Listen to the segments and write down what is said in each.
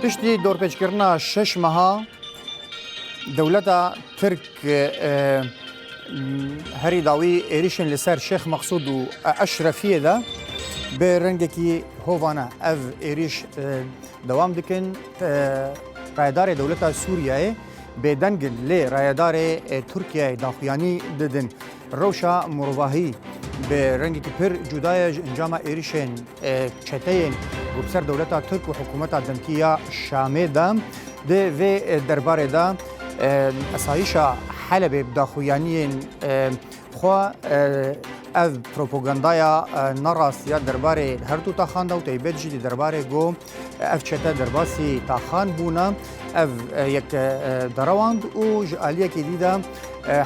پشتی دورپیچکردنا 6 ماها دولتا ترک هری داوی ایریشن لسر شیخ مقصود و اشرفیه ده به رنگکی هووانا اف ایریش دوام دکن رایدار دولتا سوریه به دنگل لی رایدار ترکیه داخویانی ددن روشا مرواهی به رنگکی پر جدای انجام ایریشن چتین بسر دولتا ترک و حکومت دمکیه شامه دام ده و درباره دا اسایش حلب داخویانی خوا از پروپاگاندایا ناراسیا درباره هر دو تاخان دا و تایبت جدی درباره گو اف چته درباسی تاخان بونا اف یک درواند و جالیه که دیده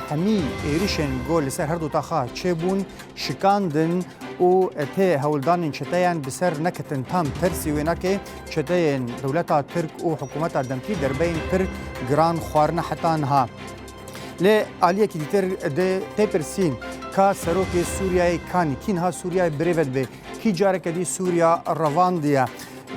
همی ایریشن گو لسر هر دو تاخا چه بون شکاندن و ته هولدان چتهین بسر نکتن تام ترسی و نکه چتهین دولتا ترک و حکومت دمکی در بین پر گران خوارنه حتی نها لی آلیه که دیتر ده تپرسین که سروک سوریای کانی کینها سوریای بریود به کی جاره که دی سوریا رواندیه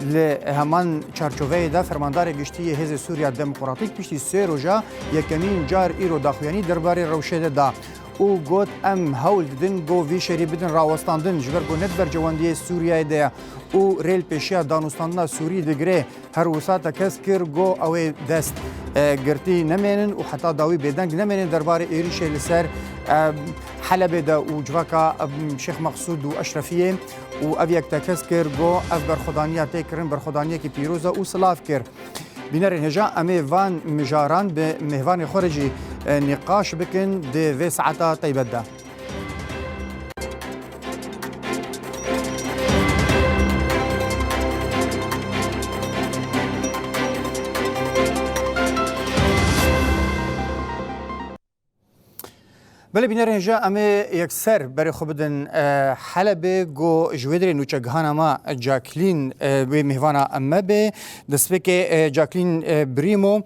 لی همان چارچوبه ده فرماندار گشتی حزب سوریا دموکراتیک پشتی سه روزه یکمین جار ایرو داخویانی درباره روشه ده او گوت ام هول دن گو وی شری بدن راوستاندن جبر گو نت بر جواندی سوریای ده او ریل پیشیا دانوستاندنا سوری دگره هر وساته کس کر گو او دست گرتی نمینن و حتی داوی بدنگ نمینن درباره ایریش لسر حلب ده و جواکا شیخ مقصود و اشرفیه و او یک کس کر گو اف برخدانیه تکرن برخدانیه کی پیروزه و سلاف کر بینر هجا امی وان مجاران به مهوان خارجی نقاش بکن ده و ساعتا طیبت ده بله بینر اینجا امی یک سر برای خوب بدن حلب گو جویدری نوچگهان ما جاکلین به مهوانا اما به دسته که جاکلین بریمو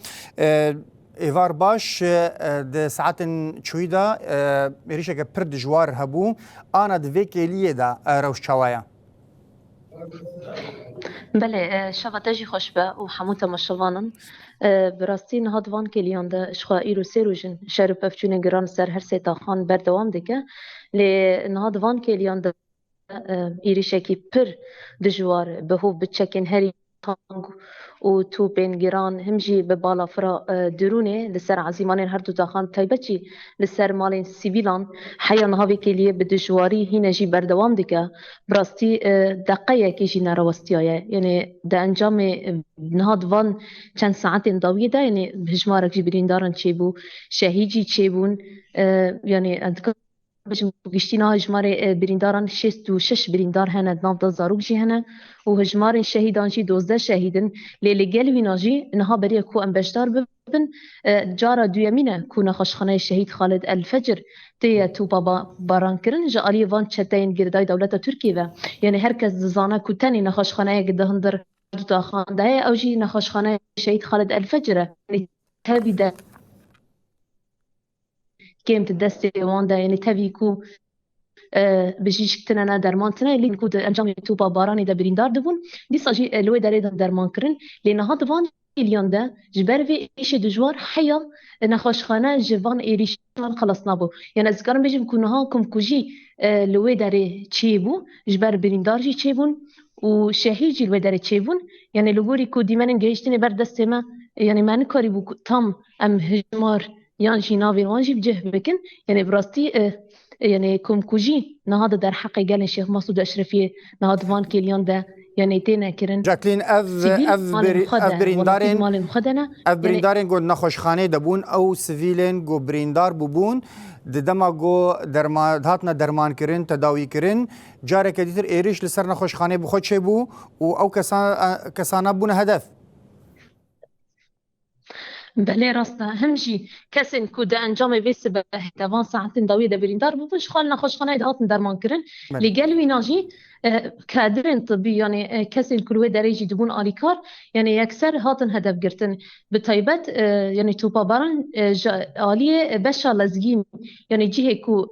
ایوار باش ده ساعت چویدا میریشه که پر دجوار هبو آنا دوی کلیه دا روش چوایا بله شفتاجی خوش به و حموت مشوانن براستی نهاد وان کلیان ده اشخائی رو سروجن شرف افچون گران سر هر سه تاخان بردوام دکه لی نهاد وان کلیان ده ایریشه کی پر دجوار به هو بچکن هری تانگ و تو بین گران همجی به بالا فرا درونه لسر عزیمان هر دو تاخان تایبچی لسر مالین سیویلان حیا نهاوی کلیه به دجواری هینجی بردوام دکه براستی دقیقه کیجی نرواستیایه یعنی ده انجام نهاد وان چند ساعت داویه ده یعنی هجمارک جی بریندارن چی بو شهیجی چی بون یعنی بجم گشتینا هجمار برینداران 66 بریندار هنه ناف دا زاروک جی هنه و هجمار شهیدان جی 12 شهیدن لیلی گل وینا جی نها بری کو ام بشدار ببن جارا دویمینه کو نخشخانه شهید خالد الفجر تی تو باران کرن جالی وان چتین گردای دولت ترکیه و یعنی هر کس زانه کو تنی نخشخانه گده هندر تا خانده او جی نخشخانه شهید خالد الفجر تبی ده كيمت الدستي واندا يعني تبي كو بجيش تنا درمان تنا اللي كود انجام توبا باراني دا بريندار دبون دي صاجي لوي داري درمان كرن لان هاد فان اليوم دا جبر في ايش دجوار حيا نخوشخانه جوان ايريش خلصنا بو يعني ازكرم بيجي كونها كم كوجي لوي داري تشيبو جبر بريندار جي تشيبون وشهيجي لوي داري تشيبون يعني لغوري كو ديمن جيشتني بردستي ما يعني ما نكاري بو تام ام هجمار يعني شي نافي وانجي بجه بكن يعني براستي يعني كم كوجي نهاد در حق قال الشيخ مسعود اشرفي نهاد فان كيليان ده يعني تينا كرن جاكلين بريندارين گو نخوشخانه دبون او سیویلین گو بریندار ببون دما گو هاتنا درمان کرن تداوی کرن جاره که دیتر ایریش لسر نخوشخانه بخود چه بو او کسانا بون هدف بله راستا همجی کسی که ده انجام ویس به دوان ساعت داوی ده بریندار بودش خال نخوشخانه هاتن درمان کرن لگل ویناجی کادرین طبی یعنی کسی کلوه درجی دبون آلیکار یعنی یکسر هاتن هدف گرتن به تایبت یعنی توپا باران آلیه بشا لزگین یعنی جیه کو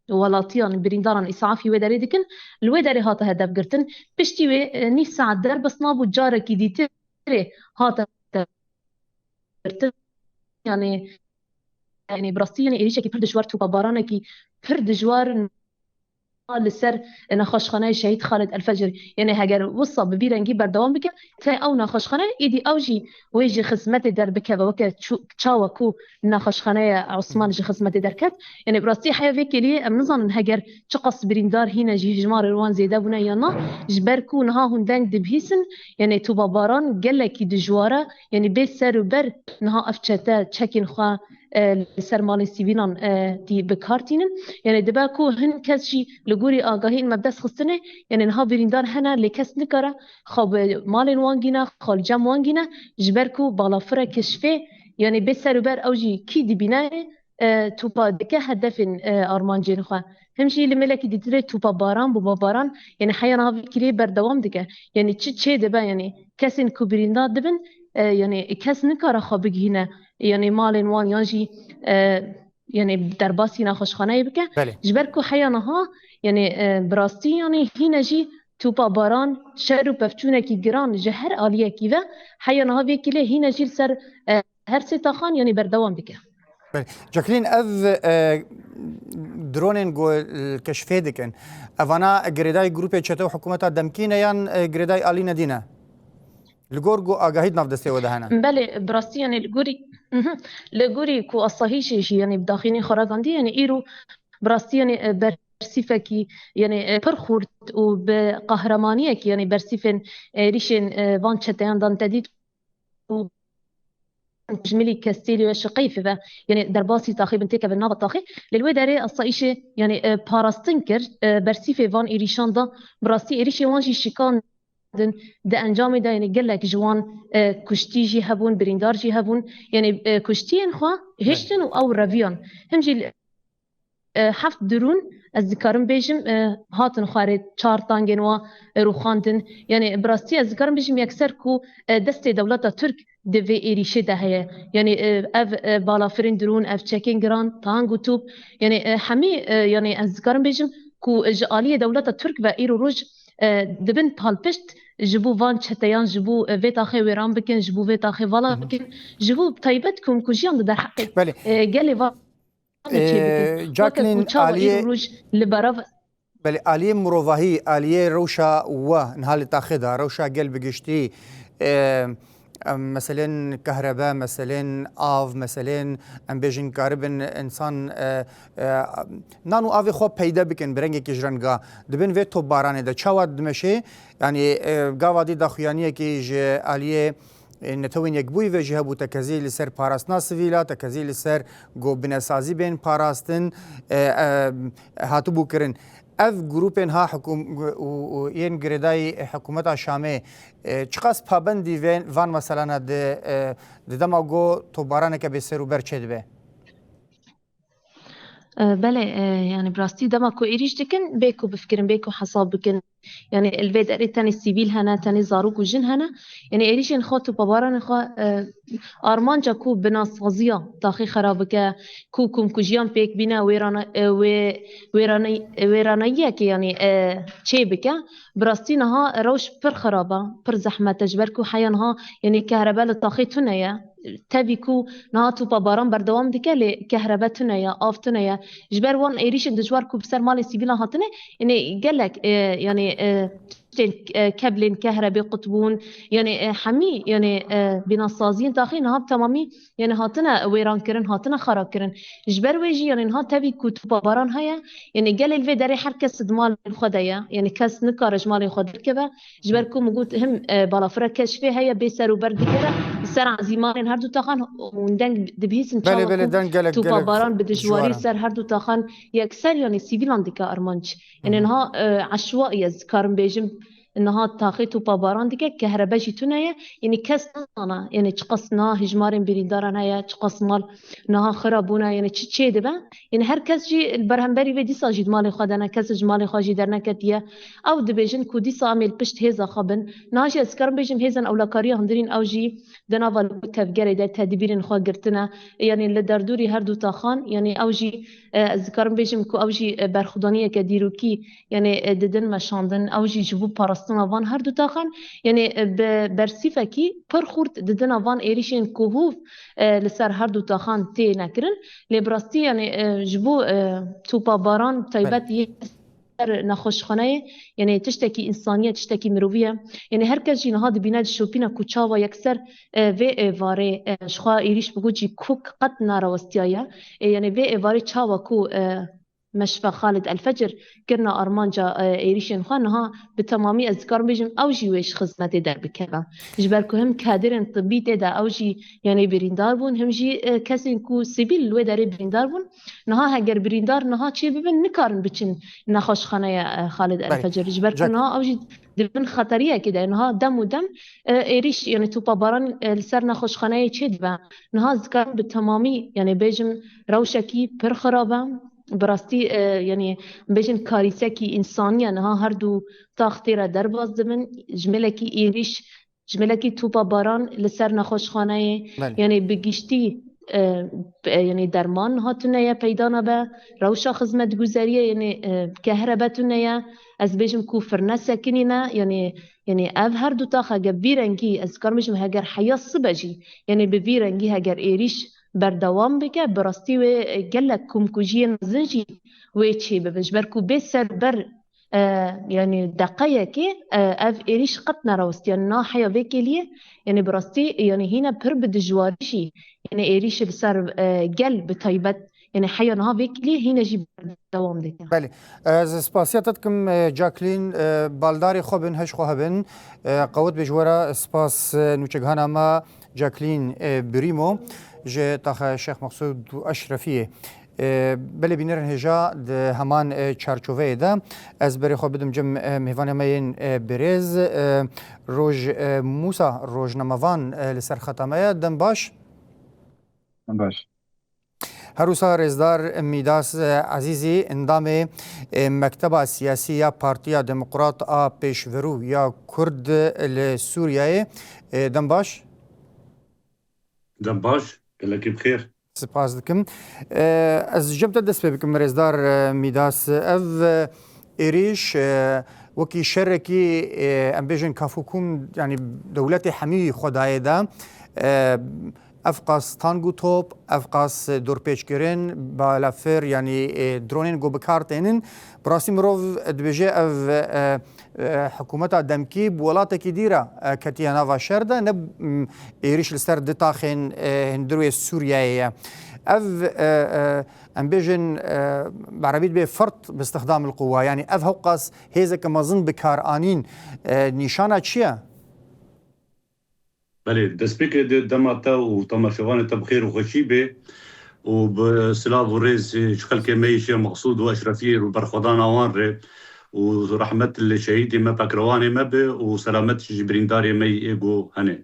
ولاتیان برینداران اسعافی و داری دکن لوی داری هات هدف گرتن پشتی و نی ساعت در بس نابو جاره کی دیت هات يعني براستي يعني إيريشة كي فرد جوار تو بابارانة كي فرد جوار لسر نخاشخانه شهید خالد الفجر یعنی هگر وصا ببیرنگی بردوام بکن تا او نخاشخانه ایدی اوجی ویجی خدمت در بکه و وکه چاوا کو نخاشخانه عثمان جی خدمت در کد یعنی براستی حیا وکلی ام نظن هگر چقص بریندار هینا جی جمار روان زیده بونه یا نه جبر کو نها هندنگ دبهیسن یعنی تو باباران گلکی دجواره یعنی بیت سر و بر نها افچته چکین خوا لسر مال سیویلان دی بکارتینن یعنی دباکو هن کسی لگوری آگاهی این مبدس خستنه یعنی نها بریندار هنه لکس نکاره خواب مال وانگینه خال جم وانگینه جبرکو بالافره کشفه یعنی بسر و بر اوجی کی دی بینه توپا دکه هدف آرمانجین خواه همشي لملكي ديتري توبا باران بوبا باران يعني حيانا فكري بردوام دكه يعني تشي دبا يعني كسن كوبريندا دبن يعني كس نكاره خابق هنا يعني مالين وان يانجي يعني درباسي ناخوشخانه بكه جبركو حيانها يعني براستي يعني هنا جي توبا باران شهر بفتونه کی گران جهر عالیه کی و حیانها وکیله هنا جی سر هر سیتاخان يعني بردوام بكه جاكلين درونين جو الكشفه دكن افانا جريداي جروبي تشتو حكومه دمكينه يان جريداي الينا دينا الجورجو اجاهيد نافدسي ودهنا بله براستي يعني الجوري كو الصهيش يعني بداخلين خراجاندي يعني ايرو براستي يعني برسيفكي يعني برخورت وبقهرمانيه يعني برسيفن ريشن فان تشتان دان تديد جميلي كاستيلي وشقيف يعني درباسي تاخي بنتيكا بالنابا تاخي للوداري الصايشه يعني باراستنكر برسيفي فان إيريشان دا براستي إيريشي وانجي شيكان ده انجام ده يعني قال لك جوان كشتي جي هبون بريندار جي هبون يعني كشتين خوا هشتن او رافيون همجي حفت درون از ذكرم بيجم هاتن خارج چارتانگن و روخاندن يعني براستي از ذكرم بيجم يكسر كو دست دولتا ترك دوی ایریشه ده هي يعني اف بالافرين درون اف تشيكين جران تانگو توب يعني همي يعني از ذكرم بيجم كو جاليه دولتا ترك و ايرو روج دبن پالپشت جبو وان چتیان جبو ویت آخه ویران بکن جبو ویت آخه والا بکن جبو طیبت کم کجیان در حقی گلی وان جاكلين آلية بله آلية مروفاهي آلية روشا و نهال تاخدها روشا قلب بقشتي مثلا كهرباء مثلا آف مثلا ام بيجن كاربن انسان نانو آفي خو پیدا بکن برنگی کجرنگا دبن وی تو بارانه ده چاواد دمشه يعني قاوادي داخوانيه کی ج آلية نتوين يكبوي في جهة تكازي لسر باراستنا سفيلا تكازي لسر جو بنسازي بين باراستن هاتو بوكرن اف جروبين ها حكوم وين جريداي حكومة الشامية چقاس پابندي وان مثلا ده دماغو تو بارانك بسر وبر چه دبه بله يعني براستي دماغو إيريش دكن بيكو بفكرن بيكو حساب بكن يعني الفيد أريد تاني السيفيل هنا تاني زاروك وجن هنا يعني إيريشن خاطو باباران خا آرمان جا كو بناس غزية تاخي خرابك كو كم كجيان بيك بينا ويرانية كي يعني شيء بك براستينها روش بر خرابة بر زحمة تجبركو حيانها يعني كهرباء لتاخي تنايا تبيكو نهاتو باباران بردوام دكه لكهرباء تنايا آف تنايا جبر وان إيريشن دجواركو بسر مال السيفيل هاتنه يعني قالك يعني كابلين كهربي قطبون يعني حمي يعني بنصازين تاخي نهاب تمامي يعني هاتنا ويران كرن هاتنا خراب كرن جبر ويجي يعني نها تبي كتب باران هيا يعني قال الفي داري حركة مال الخدايا يعني كاس نكارج مال الخد كذا جبركم موجود هم بالافرا كشفي هيا بيسر وبرد كذا سر عزيمان هردو تاخان وندن دبيس ان شاء الله توبا باران بدجواري سر هردو تاخان يكسر يعني سيفيلان ديكا ارمانج يعني نها عشوائي كارم بيجم انها تاخيتو باباران ديكه كهرباء جيتونايا يعني كسنا يعني تقصنا هجمارين بريدارنا يا تقص مال نها خرابونا يعني تشي دبا يعني هر كس جي البرهمبري ودي ساجد مال خدانا كس مال خاجي درنا كتيا او دبيجن كودي سامل بشت هيزا خبن ناجي اسكرم بيجم هيزن اولكاريا هندرين او جي دنافال كفجري ده تدبيرن خا قرتنا يعني لدردوري هردو تاخان يعني او جي ذكرم بيجم كو او جي برخدانيه كديروكي يعني ددن مشاندن او جي جبو باراست براستنا وان هر دو تاخن يعني برسيفكي پر خورد ددنا وان إيريشين كوهوف لسر هر دو تاخن تي نكرن لبراستي يعني جبو توبا باران تايبات نخوشخانه يعني تشتكي إنسانية تشتكي مروفية يعني هر کسی نها دبینه شوپینا کوچاوا یکسر و واره شخوا ایریش بگو جی کوک قط ناراوستیایا يعني و واره چاوا کو مشفى خالد الفجر كرنا أرمانجا إيريشين خانها بتمامي أذكار بيجم أوجي ويش خدمة در بكلا جبركو هم كادرن طبي تدا أوجي يعني بريندار بون هم جي كسين كو سبيل لو داري بريندار بون نها هجر بريندار نها تشي ببن نكارن بچن نخوش خانه خالد الفجر جبركو نها أوجي دبن خطرية كده نها دم ودم إيريش يعني توبا باران لسر نخوش خانه تشيد با نها أذكار بتمامي يعني بيجم روشكي پر خرابه براستی يعني بيجن كارثة إنسانية نها هردو تاختيرة درباز دبن جملكي إيريش جملكي توبا باران لسر نخوش خانه يعني بگشتی يعني درمان هاتونه پیدا نبه روشا خدمت گذاریه يعني كهرباتونه از بيجم كوفر نسكنينا يعني اف هر دو تاخه گبیرنگی از کار میشم هگر حیا صبجی يعني ببیرنگی هگر ایریش بردوام بکه براستی و گلک کمکوجی نزنجی و چی ببجبرکو بسر بر يعني دقيقة اف إيريش قط نراوست يعني ناحية بكليه يعني براستي يعني هنا برب دجوارشي يعني إيريش بسر قلب طيبت يعني حيا نها بكليه هنا جيب دوام ديك. بله از سپاسیاتتکم جاکلین بالداری خوبن هش خوابن قوت بجوارا سپاس نوچگهانا ما جاکلین بریمو جه تاخ شیخ مقصود اشرفیه بله بینرن هجا ده همان چارچوبه ده از بری خواب بدم جم مهوان همین برز روز موسا روز نموان لسر ختامه دم باش هروسا رزدار میداس عزیزی اندام مکتب سیاسی یا پارتیا دموکرات پیشورو یا کرد لسوریه دم باش کلکی بخیر سپاس دکم از جمت دست بکم رزدار میداس او ایریش وکی شرکی ام بیجن کافوکوم يعني دولت حمی خدای دا افقاس تانگو توپ افقاس دورپیچگرین بالافر يعني درونين گو بکارتینن براسی مروف دبجه اف حکومت دمکی ولاتکی دیره کتیه ناوا شرده نب ایریش لسر دتاخین هندروی سوریه اف ام بیجن بعربيت به فرط باستخدام القوة يعني اف هوقاس هيزا كمظن بكار آنين نشانة چيه؟ بله دسپیک دماتا و تماشوان تبخیر و خشیبه و بسلاف و ريز شخل كميشي مقصود و اشرفيه و برخدان اوان ره و رحمت الشهيد ما بكرواني ما به و سلامت جبرين داري ما يجو هنه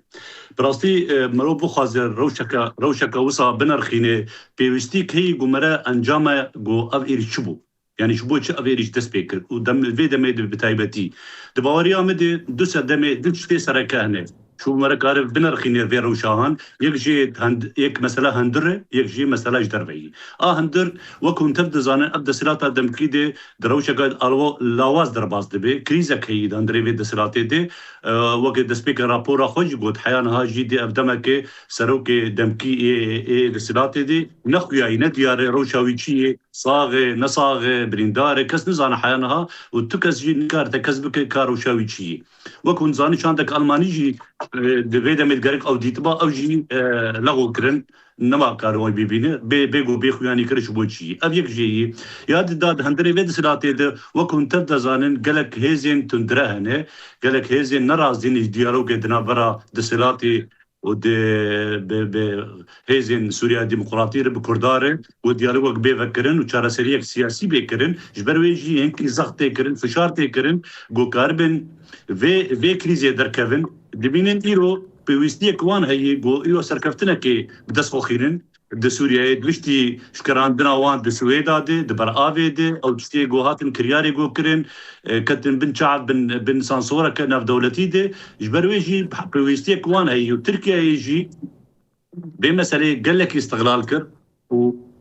براستي مرو بخازر روشكا وصا بنرخينه بيوستيك هي جمرة انجام جو اف ايرشبو يعني شبو تش اف ايرش دسبيكر و دم في دم بتايبتي دباوري امدي دوسا دم دش في سركه هنه شو مرك عارف بنرخيني في روشاهان يكجي يك مثلا هندر يكجي مثلا جدربي هندر وكون تبدا زانن ابدا سلاطه دمكيده دروشه قد الو لاواز درباز دبي كريزه كيد اندري في دسلاطه دي وقت دسبيكر رابورا خوج قد حيانها جدي ابدمك سروك دمكي اي دسلاطه دي نخيا ينديار روشاويتشي صاغه نصاغه بريندار كس نزان حيانها وتكس جي نكار تكسبك كاروشاويتشي وكون زاني عندك الماني جي دبيدا متقرق او ديتبا او جي لغو كرن نما كاروي بيبينه بيغو بيخو يعني كرش بوچي اب يك جي ياد داد هندري ود سلاتي ده وكون تبدا زانن قالك هيزين تندرهنه قالك هيزين نرازين ديالوج دنا برا دسلاتي ود هيزين سوريا ديمقراطيه بكرداره وديالوج بيفكرن وشارسريه سياسي بيكرن جبرويجي هنك زغتي كرن فشارتي كرن جو كاربن في كريزي دركفن دبينن ايرو بويستي كوان هي جو ايرو سركفتنا كي بدس خوخيرن د سوريا دوشتي شكران دنا وان د سويدا د برآوي د او تشتي جو هاتن كرياري جو كرن كتن بن شعب بن سانسورا كنا في دولتي د جبرويجي بويستي كوان هي تركيا يجي بمساله قال لك استغلال كر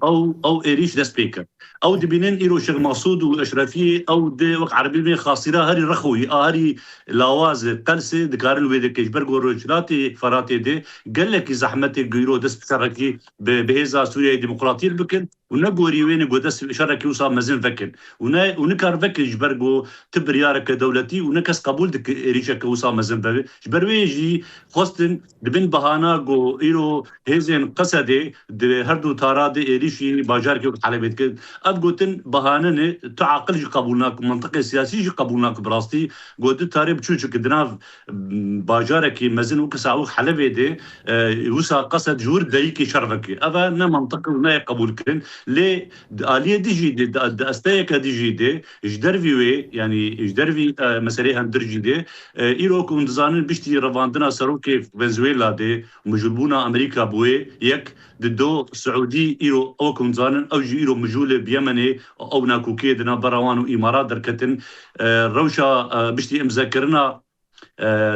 او ايريش دست بيكر او دبينين ايرو شيخ مقصود واشرفيه او دي وقع عربي من خاصره هري رخوي هري لاواز قلسه دكارن ويدك برغو روجراتي فراتي دي قال لك زحمتك غيرو دست بكركي بهذا سوريا ديمقراطيه بكن ونقوري وين قدس شركي وصار مازال فكن ونكر فكر جبرغو تبريارك دولتي ونكس قبول دك ريشك وصار مازال فكن جبرويجي خواستن دبن بهانا جو ايرو هزين قصدي هردو تارادي ريشي باجار كيو حلبت كد ابغوتن بهانه تعقل جي قبولناك منطقه سياسي جي قبولناك براستي قلت تاريب تشوش كدناف باجارك مازن وكساو حلبه دي وسا قصد جور دايكي شرفك ابا نا منطقه نا قبول كن لي اليه دي جي دي استايك دي جي دي جدرفي يعني جدرفي مساريها درجي دي ايرو كون زانن بيشتي رواندنا سروكي فنزويلا دي مجلبونا امريكا بوي يك دو سعودي ايرو او كون زانن او جي ايرو مجوله بيمني او ناكو كيدنا براوان وامارات دركتن روشا بيشتي مذكرنا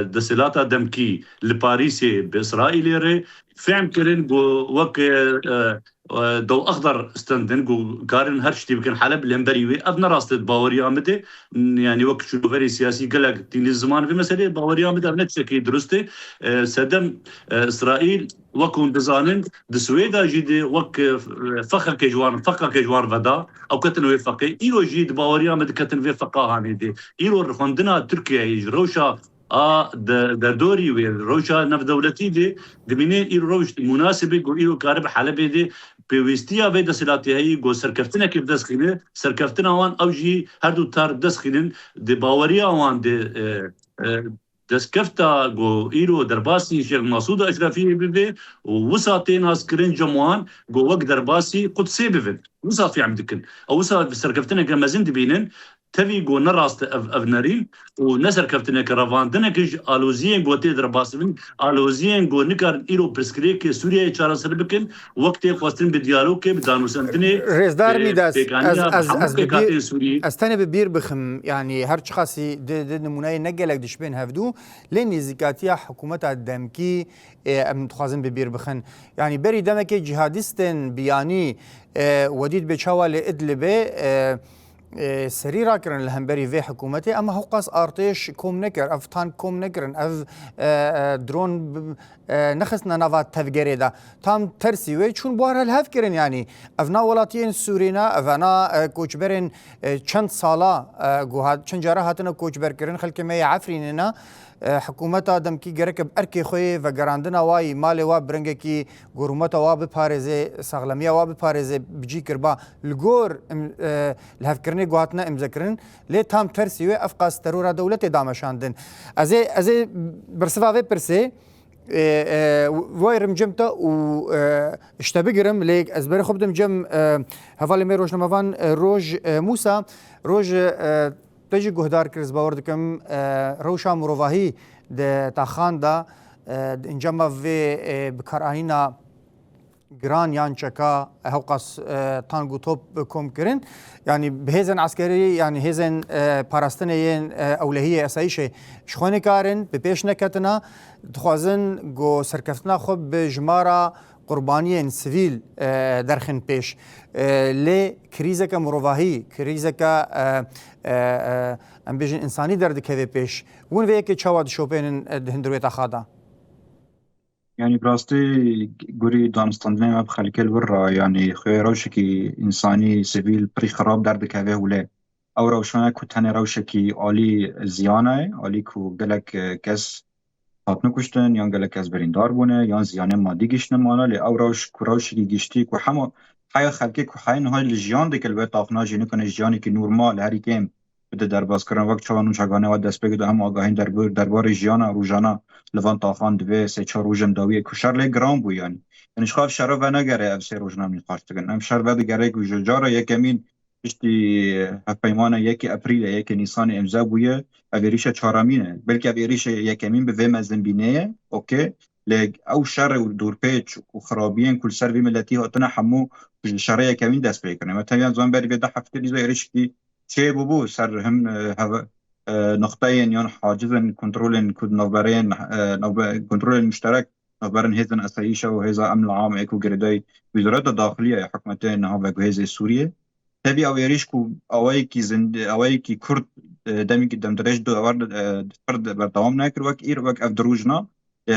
دسلاتا دمكي لباريسي باسرائيل ري فهم كرين وك دو اخضر استندن كارن هرشتي بكن حلب لمبريوي ابنا راست باوريا متى يعني وقت شو فري سياسي قالك تين الزمان في مساله باوريا متى نتسكي درسته سدم اسرائيل وكون بزانن السويدا جدي وك فخر كجوان فدا او كتن وفقي ايرو جيد باوريا متى كتن وفقا هاني دي ايرو رخندنا تركيا روشا د دوري وروشا نف دولتي دي دمينين ايرو روش مناسبه جو ايرو كارب حلبه دي بويستيا بيد سلاتي هي جو سركفتنا كيف دسخينه سركفتنا وان اوجي هردو تار دسخينن دي باوريا وان دي دسكفتا جو ايرو درباسي شيخ مسعود اشرفي بيبي ووساتين اسكرين جموان جو وق درباسي قدسي بيفن وصا في عمدكن او وصا سركفتنا كما زند بينن تبي جو نراست افنرين ونسر كفتنا كرافان دنكج الوزين جو تدر باسمن الوزين جو نكر ايرو برسكريك سوريا چارا سربكن وقت خواستن بديالوج كي بدانو سنتني ريزدار ميداس استنى ببير بخم يعني هرچ خاصي نمونه نگلك دشبن هفدو لين زكاتيا حكومه الدمكي ام تخازن ببير بخن يعني بري دمك جهادستن بياني وديد بچاوال ادلبه سريرا كرن الهمبري في حكومتي اما هو قاس ارتيش كوم نكر اف تان كوم نكرن اف درون نخسنا نافات تفجري دا تام ترسي چون بوار الهف كرن يعني افنا ولاتين سورينا افنا كوچبرن چند سالا گوهاد چند جاره هاتنا كوچبر كرن خلك ما عفريننا حکومت آدم کی گرک ارکی خوی و گراندنا وای مال و برنگ کی گرومت و بپارزه ساغلمی و بپارزه بجی کربا لگور لهف کرنی گوهاتنا امذکرن لی تام ترسی و افقاس ترورا دولت دامشاندن از برسوا و پرسه وای رمجمتا و اشتبگرم لیک از بر خوب دم جم حوالی می روزنامه‌وان روز موسی روز تجي جهدار كرز باوردكم روشا مروفاهي د تاخان دا انجام في بكارانينا جران يانشكا هوقاس تانغو توب كوم كرين يعني بهزن عسكري يعني هزن باراستنيين اولهيه اسايشه شخوني كارن ببيش نكتنا تخوازن جو سركفتنا خب بجمارة قربانيين سيفيل درخن بيش لي كريزك مروفاهي كريزك ام بيجن انساني درد كذا بيش وين فيك تشاود شوبين هندرويتا خادا يعني براستي قري دانستاندين ما بخلك الورا يعني خوي روشكي انساني سيفيل بري خراب درد كذا ولا او روشنا كنت روشكي علي زيانه علي كو قالك كاس هاتنو کشتن یا گله کس بریندار بونه یا زیانه مادی گشتن مانا لی او روش کراوشی گشتی که همه حیا خلقی که حیا نهای لجیان دیگه البته تاخنا جنو کنه جیانی که نورمال هری کم بده درباز کردن وقت چوانو چگانه و دست بگیرد هم آگاهی دربار جیانا روزانه لوان تاخان دوی سه چهار روزم داویه کشر لی گرام بو یعنی شخاف شرف و نگره اف سه روزنام نیخاشت کن ام شر بعد گره که جوجارا یکمین پشتی هفپیمانه یکی اپریل یکی نیسان امضا بویه اویریش چهارمینه بلکه اویریش یکمین به ویم از بینه اوکی لگ او شر و دورپیچ و خرابین کل سر وی ملتی هاتنا همو شر یکمین دست بکنه مثلا زمان بری به ده هفته لیزا ایریش کی چه بو سر هم نقطه یا حاجز کنترل کد نوبرین کنترل مشترک برن هیزن اساییشا و هیزا امن العام اکو گردای وزارت داخلیه حکومت نها و هیز سوریه تبي او يريش كو اوايكي زند اوايكي كرد دمي قدام دريش دو اوارد فرد بردوام ناكر وك اير وك اف دروجنا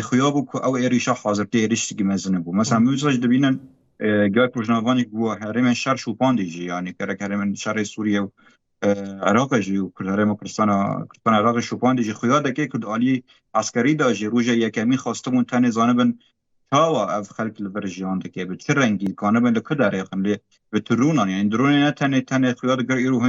خيابو كو او يريشا حاضر تي يريش تيجي مزنبو مثلا موزاج دبينا جاك روجنافاني كو هرمن شر شو بانديجي يعني كرك هرمن شر سوريا عراق جي و هرمن كردستان عراق شو بانديجي خياده كي كد علي عسكري داجي روجا يكمي خواستمون تاني زانبن تاوا اف خلق الفرجيان دكي بترنجي كانوا من كدار يخلي بترونان يعني درون تاني خيار غير يرو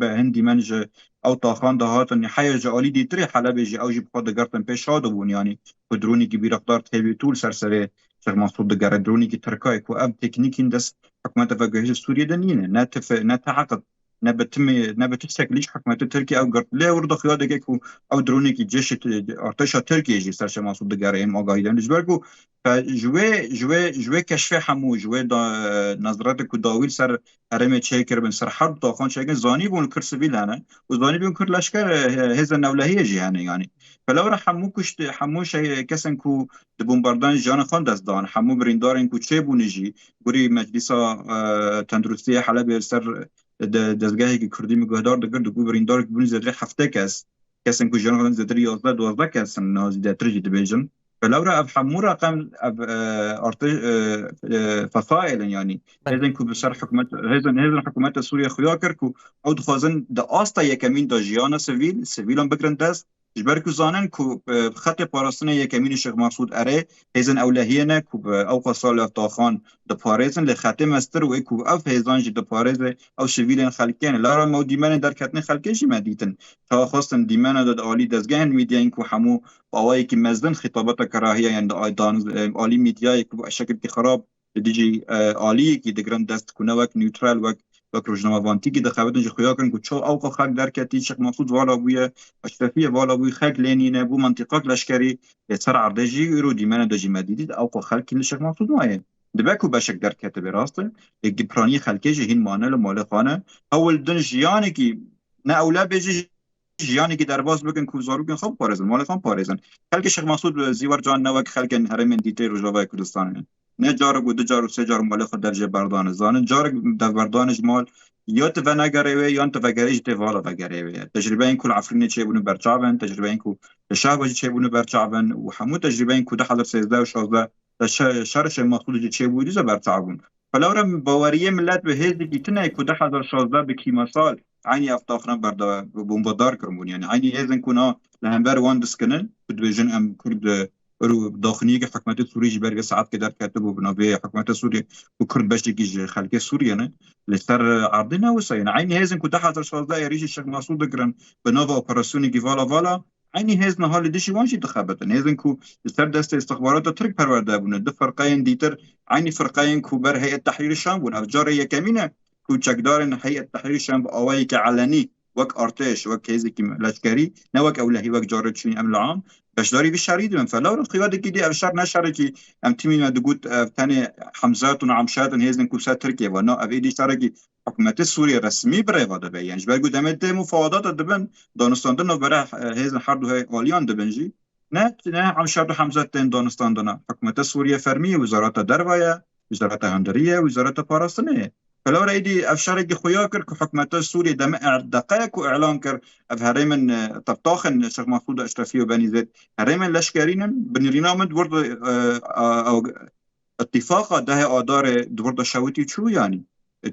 هندي منج او طاخان دهات ان حاجه عالی دي تري حلب جي او جي بخد غرتن پیش بون يعني دروني كي بيرقدار تبي طول سرسري شيخ مسعود دغار دروني كي تركاي كو اب تكنيكين دس حكومه فجاه سوريا دنينه نتعقد نبتشكليش حكومة تركيا او قرط لا ورد خيار دكيكو او دروني كي جيش ارتشا تركيا جي سر شيخ مسعود دغار ام اغايدن جبركو جوه کشف همو جوه نظرات کو داویل سر هرم چیکر بن سر حرب داخان چیکن زانی بون کر سویل هنه و زانی بون کر لشکر هز نولهیه جی هنه يعني فلو را همو کشت همو شی کسن کو د بمباردان جان خان دست دان همو بریندارن کو چه بونجی گوری مجلس تندرستی حلب سر دزگاهی که کردی میگهدار دگر دو بریندار بون زدر هفته کسن کو جان خان زدر 11 12 کسن نازی دترجی دبیجن فلورا اب حمو رقم اب فصائل يعني هذن كو بسر حكومه هذن حكومه سوريا خياكر كو او دخوازن د استا يكمين د جيانا سيفيلون بكرن دست جبركو زانن كو خط باراستن يكمين شيخ مسعود اره هذن اولهينا كو او قصال طاخان د باريزن لخط مستر و كو اف هذن جي د باريز او سيفيلن خلكين لا را موديمن در كتن خلكش مديتن خواستن ديمن د عالي دزگهن ميديان كو همو باوایی که مزدن خطابات کراهیه یعنی عالی میدیای که شکل که خراب دیجی عالی که دگران دست کنه وک نیوترال وک روزنامه‌وانتی که دخوابتن جو خیا کردن که چه اوقا خاک در کتی شیخ مسعود والا بوی اشرفیه والا بوی خاک لینینه بو منطقه لشکری سر عردجی رو دیمن دجی مدیدید اوقا خاک که شیخ مسعود مایه دبکو بشک در کته براسته گپرانی خلکش هین مانل مال خانه اول دنجیانی که نه اولا بجی جیانی که درباز بکن کوزارو کن خب پارزن مال خان پارزن خلک شیخ مسعود زیور جان نوک خلک هرمن دیته روجاوای کردستان نه جار گود جار و سه جار مال خود درجه بردان زان جار در بردانش مال یا تو نگره یا تو وگریج ته والا وگره تجربه این کل عفرین چه بونه برچابن تجربه این کو شاه چه بونه برچابن و همو تجربه این کو 2013 و 16 شهر شیخ مسعود چه بودی ز برچابن فلورم باوریه ملت به هزی که تنه کو 2016 به کی مثال عيني افتاخنا بردا بومبادار كرمون يعني عيني هذن كنا لهمبر وان دسكنن كنت بيجن ام كرد رو داخلي حكومه سوريا برغ ساعات كدار كاتبو بنوبه حكومه سوريا وكرد باش تيجي خلك سوريا نه لسر عرضنا وسين عيني هذن كنت 2016 يريش الشيخ مسعود دكرن بنوفا اوبراسيوني كيفالا فالا عيني هذن حال دشي وانشي تخابتن هذن كو لسر دست استخبارات ترك پرورده بونه دو فرقين ديتر عيني فرقين كو بر هيئه تحرير الشام بون افجار يكمينه کوچکدار هیئت تحریر شام با آوایی که علنی وک ارتش وک هزی که لشکری نه وک اولهی وک جارد چین امن العام بشداری به شرید من فلا رو خیاده که دی افشار نشره که ام تیمی ما دگوت تانی حمزات و عمشات هزن کوسات ترکیه و نه اویدی شره که حکومت سوریه رسمی برای واده به یعنی برگو دمت مفاوضات دبن دانستان و برای هزن هر دو آلیان دبنجی نه عمشات و حمزات دانستان دنا حکومت سوریه فرمی وزارت دروایه وزارت هندریه وزارت پاراستنه فلو رأيدي أفشارك خويا كر كحكومة سوريا دقائق وإعلان كر هرمن طبطاخن شيخ مسعود أشرفي وبني زيد هرمن لشكرين بنرينا من دورد أو اتفاق ده آدار دورد شوتي شو يعني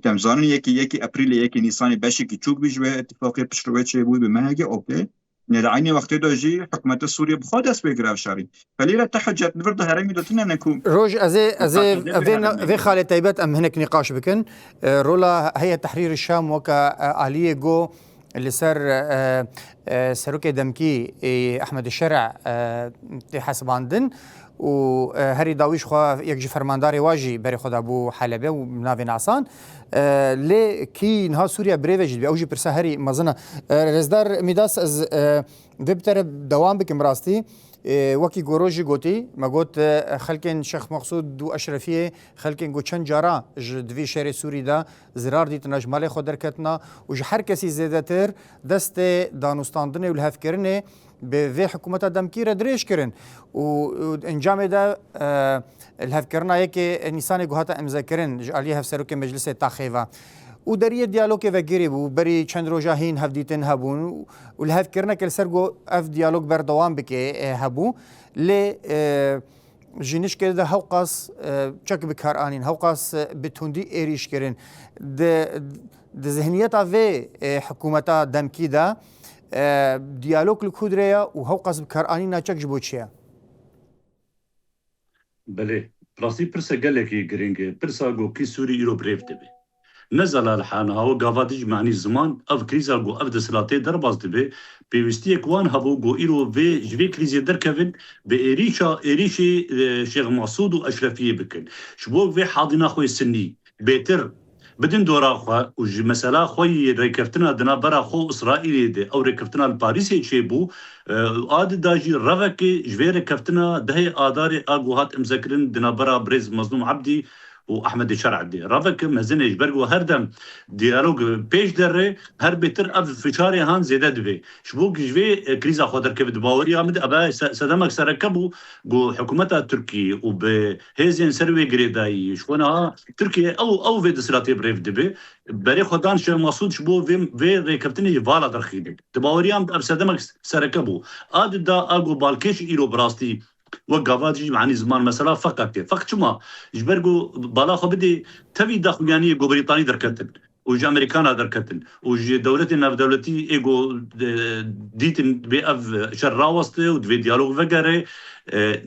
تمزانن يكي أبريل يكي نيسان باشي كي تشوك بيجوا اتفاقية بشروات شيء بوي بمهجة أوكي نرعيني وقت داجي حكومة سوريا بخاد أسبيق أفشاري فليلة تحجت دورد هرمي دتنا نكون روج أزي خالد تيبت أم هناك نقاش بكن رولا هي تحرير الشام وكا آلية جو اللي صار سروكي دمكي أحمد الشرع حسب عندن وهري داويش خوا يكجي فرمانداري واجي بري خود ابو حلبه ونافي نعسان لي كي نها سوريا بريفج بي اوجي برسا هري مزنا رزدار ميداس از دبتر دوام بكم راستي وكي جوروجي جوتي ما قلت خلكن شيخ مقصود دو اشرفيه خلكن جو چند جارا دوی شهر سوري دا زرار ديت نجمال خود دركتنا وج هر كسي زيادتر دست دانستاندن و الهفكرنه به حکومت دمکی را درش کرن و انجام ده الهفکرنا یک نیسان گوهات امضا کرن جعلی هفسروک مجلس تاخیوه و دریه دیالوگ و گیری بو بری چند روزا هین هفدیتن هبون و الهفکرنا کل سرگو اف دیالوگ بردوام بکه هبو ل جنش کرده هوقاس چک بکار آنین هوقاس بتوندی ایریش کرن د ذهنیت و حکومت دمکی دا دیالوگ لکودریا و هوقاس بکار آنین چک جبو چیه؟ بله راستی پرسه گلکی گرینگه پرسه گو کی سوری ایرو بریف دبی نزل الحانها و گاوادج معنی زمان اف کریزا گو اف دسلاته در باز دبی پیوستی کوان هبو گو ایرو و جوی کریزی در کفن به ایریشی شیخ مسعود و اشرفیه بکن شبو و حاضنا خوی سنی بهتر بدن دورا خو و مثلا خوی ریکفتنا دنا برا خو اسرائیل ده او ریکفتنا پاریس چه بو عاد داجی روک جوی ریکفتنا ده آدار اگوهات مذکرن دنا برا برز مظلوم عبدی و احمد شرع دي رافك مزنج برغو هردم ديالوج بيش دره هر بيتر اف فشاري هان زياده دبي شبوك جوي كريزا خودر كبد باوري امد ابا سدمك سركبو جو حكومتها تركي وبهيزين سروي غريداي شونا تركيا او في دسلاتي بريف دبي بري خدان شو مقصود شبو في ريكبتني فالا درخيد دباوري ام سدمك سركبو اد دا اغو بالكيش ايرو براستي وقفات معني زمان مثلا فقط شما جبرجو بالا خو بدي تبي داخل يعني جو بريطاني دركتن وج امريكانا دركتن وج دولتنا في دولتي ايجو ديتن بأف شرا وسطي ودفي ديالوج فقري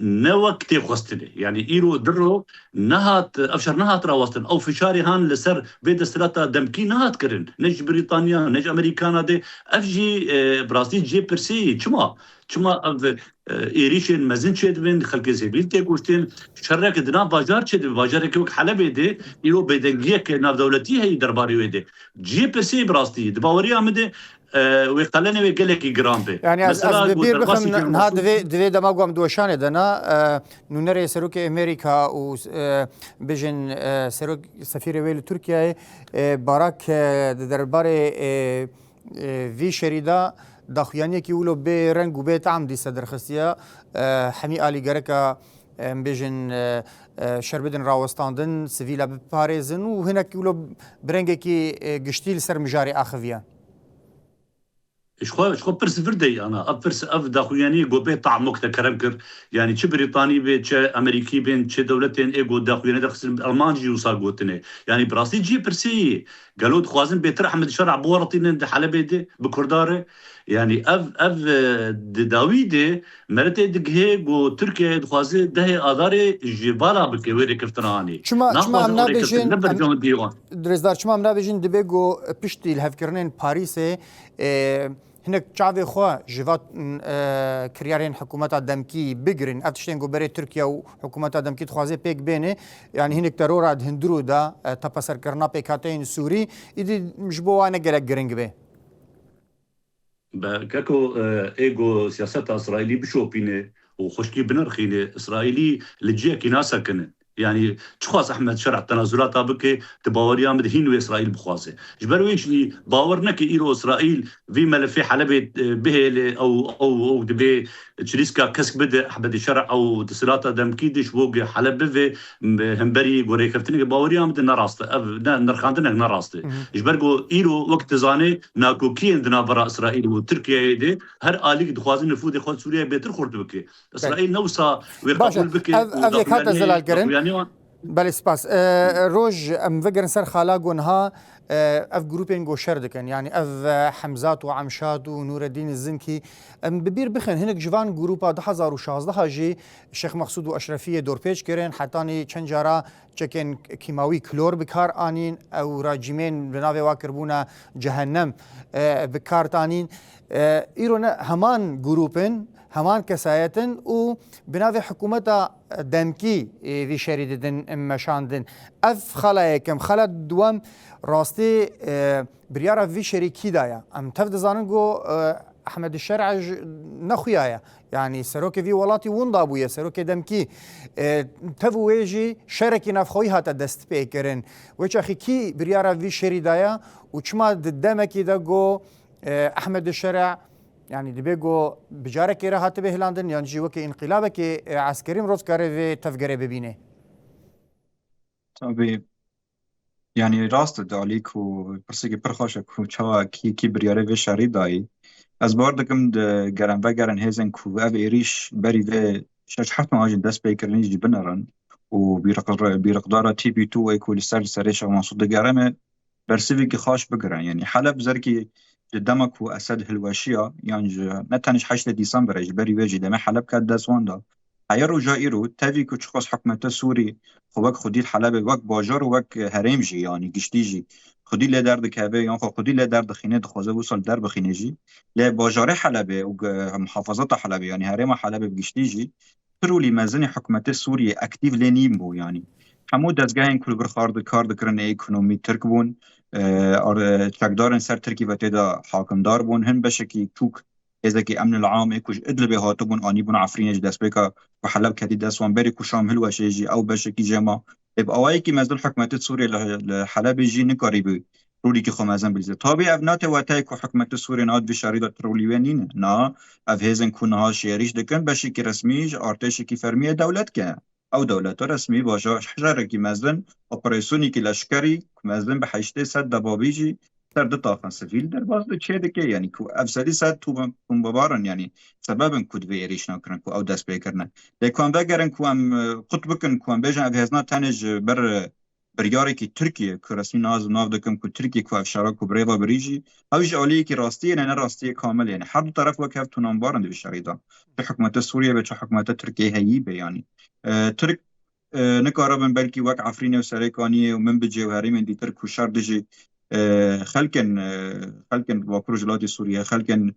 نوقت خستني يعني ايرو درو نهات افشر نهات راوستن او فشاري هان لسر بيد السلاطه دمكي نهات كرن نج بريطانيا نج امريكانا دي افجي برازيل جي برسي چما ایریشن مزن چید بین خلق زبیل تی گوشتن شرک دنا بازار چید بازار که حلب ده ایرو بدنگیه که ناف دولتی هی درباری ویده جی پسی براستی دباوری آمده ويقلني ويقلك جرام به يعني از ببير بخم هذا دوی دما قام دوشانه دنا نونري سروك امريكا و بجن سروك سفير ويل تركيا باراك درباري في شريدا داخوانية كي ولو بي رنگ و بي طعم دي صدر خستيا حمي آلي غركا بيجن شربدن راوستاندن سفيلا بباريزن و هنا كي ولو برنگ كي گشتيل سر مجاري آخويا شخو برسفر دي انا ابرس اف داخوانية جو بي طعم مكتا كرمكر يعني چه بريطاني بي چه امريكي بين چه دولتين ايجو داخوانية دخسن المانجي وصا قوتنه يعني براسي جي برسي قالوا خوازن بيتر احمد شرع بورطين ده حلبة دي بكرداره يعني اف داويدي مرت دغه جو تركيا خوازه ده اداري جبالا بكوير كفتراني چما امنا بيجن درزدار چما امنا بيجن دبيجو پشتي الهفكرنين باريس هناك شعبي خوا جوات كريارين حكومات دمكي بيجرين افتشتين جو بري تركيا وحكومات دمكي تخوازي بيك بيني يعني هناك ترور عد هندرو دا تبصر كرنا بيكاتين سوري يدي مجبو انا قلق جرينج بي كاكو ايجو سياسة اسرائيلي بشوبينه وخشكي بنرخينه اسرائيلي لجيكي ناسا كنن يعني تخواز احمد شرع التنازلات بك تباوريا مدهين واسرائيل بخوازه جبرويش لي باورنا كي ايرو اسرائيل في ملف حلبة به او دبي تشريسكا كسك بدا احمد شرع او تسلاطه دمكيدش بوق حلب به همبري غوري كفتني باوريا مد نراسته نرخاندنا نراسته جبرغو ايرو وقت زاني ناكو كي عندنا برا اسرائيل وتركيا دي هر اليك دخوازن نفوذ خود سوريا بيتر خورد بك اسرائيل نوصا ويقبل بك افيك هذا زلال كرن بله سپاس روج ام فکر سر خالاق ونها اف جروبين جو شردكن يعني اف حمزات وعمشاد ونور الدين الزنكي ام ببير بخن هناك جوان جروبا 2016 جي الشيخ مقصود واشرفيه دور بيج كرين حتاني چنجارا چكن كيماوي كلور بكار انين او راجمين بناوي واكربونا جهنم بكار تانين ايرونا همان جروبين همان كسايتن و بناوي حكومتا دمكي في شريدن مشاندن اف خلايكم خلا دوام راستي بريارا في شريكي دايا ام تفد زاننجو احمد الشرع نخويايا يعني سروكي في ولاتي وندابويا سروكي دمكي تفو ويجي شركي نفخوي هاتا دست بيكرن ويش اخي كي بريارا في شري دايا وچما دمكي دا جو احمد الشرع يعني دبيجو بجارك راحت به هلاندن يعني جوك انقلابك عسكري روز كاره تفجر ببینه. طبعا يعني راست داليك وبرسيكي برخاشك وشوا كي برياري في شاري داي از باردكم گرن و گرن هزن کو او ایریش بری و شش حرف مهاجم دست بیکرنی جی بنرن و بیرقدارا تی بی تو ایکول سرش و منصود گرمه برسیوی که خاش بگرن يعني حلب زركي قدامك وأسد هلواشية يعني نتنش 8 ديسمبر إجباري واجي دم حلب كاد داسوان دا حيرو جائرو تافي كتشخص حكمة سوري خوك خدي الحلب وك باجار وك هرم جي يعني قشتيجي خدي له درد كابه يعني خدي له درد خينه دخوازه وصل درب خينجي له باجار حلبه ومحافظات حلبه يعني هرم حلبه بقشتيجي ترولي مازن حكمة سوري أكتيف لنيم بو يعني همو دزگاهن كل برخارد كارد كرن ايكونومي تركبون چکدارن سر ترکی و تیدا حاکمدار بون هن بشکی توک ازاکی امن العام اکوش ادل به هاتبون آنی بون عفرینش دست بکا و حلب کدی دستوان بری کشام هلو شیجی او بشکی جما اب اوایی که مزدل حکمت سوری لحلب جی نکاری بی رولی که خمازن بلیزه تابی ابنات واتای که حکمت سوری ناد بشاری دا ترولی ونینه نا اف هزن کنها شیریش دکن بشکی رسمیج ارتشی که فرمی دولت که او دولت رسمی باشه حجره کی مزن اپراسیونی کی لشکری مزن به 800 دبابیجی در دو طاقم سفیل در باز چه دکه یعنی کو افسری صد تو بمبارن یعنی سبب کود به ایریش نکرن کو او دست بکرن لکن بگرن کو ام قطبکن کو ام بجن هزنا تنج بر بریاری کی ترکیه که رسمی ناو دکم کو ترکیه کو افشارا کو بریوا بریجی اوج علی کی راستی نه راستی کامل یعنی هر دو طرف وک هفت نمبارن دی شریدا به حکومت سوریه به حکومت ترکیه هی به یعنی ترك نكاربن بلكي وك عفريني وسريكانية ومن بجوهري من دي ترك وشار دجي خلكن وبروجلاتي سوريا خلكن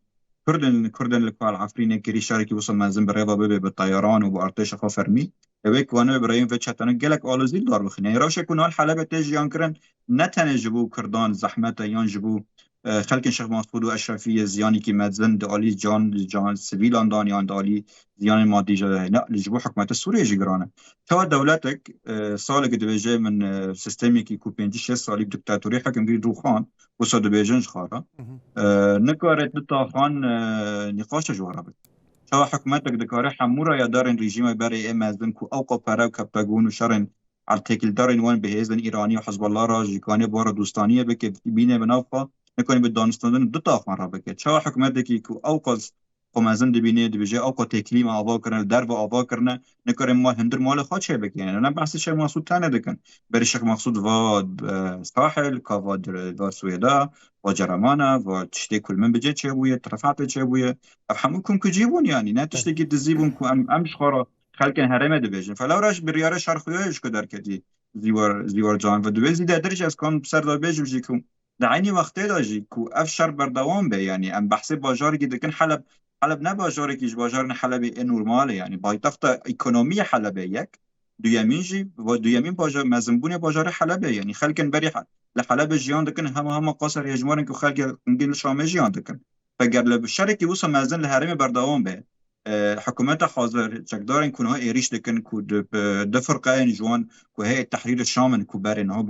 كردن الكوال عفريني كري شاركي وصل منزل بريضا ببي بالطيران وبارتيش خا فرمي هيك وانا ابراهيم فتشتن قالك اولزيل دار بخني راش يكون الحلبة تيجي ينكرن نتن جبو كردان زحمته ينجبو خلق شيخ مسعود و اشرفی زیانی که مدزن دالی جان سیویل اندان یا دالی زیان مادی جده نه لجبو حکومت سوریه جگرانه تا دولتك سال که دویجه من سیستمی که کو 5-6 سالی دیکتاتوری حکم گری روخان و صد بیجنج خارا نکارت دتاخان نقاش جوهره بد تا حکومتك دکاره حمورا یا دارن رژیم برای مدزن کو اوقا پرا و کپگون و شرن ارتکل دارن وان بهزن ایرانی و حزب الله را جیکانه بار دوستانیه بکه بینه بنافقا نکنیم به دانستان دو تا خان را بکه چه حکومت کی کو اوقاز قمازن دبینه دبیجه اوقا تکلیم آوا کرن درب آوا کرنه نکنیم مال هندر مال خود چه بکه یعنی نه بحث شیخ مسعود تنه دکن بر شیخ مسعود و ساحل کاواد و سویدا و جرمانه و تشتی کل من بجه چه بویه طرفات چه بویه افهمکم کجیبون یعنی نه تشتی کی دزیبون کو امش خورا خلق هرمه دبیجن فلو راش بریاره شرخویش کدر کدی زیور جان و دویل زیده درج از کام سردار بیجم جیکم دعینی وقتی داشتی کو افشار بردوام به یعنی ام بحث باجاری که دکن حلب نه باجاری که باجار نه حلب نورماله یعنی پایتخت اکونومی حلب یک دویمینجی و دویمین باجار مزنبون باجار حلب یعنی خلکن بری لحلب جیان دکن هم قصر یجمارن که خلک انگل شام جیان دکن فگر لب شرکی وسط مزن لحرم بردوام به حکومت حاضر چکدارن کنها ایریش دکن کو دفرقه جوان کو هی تحریر شام کو برن ها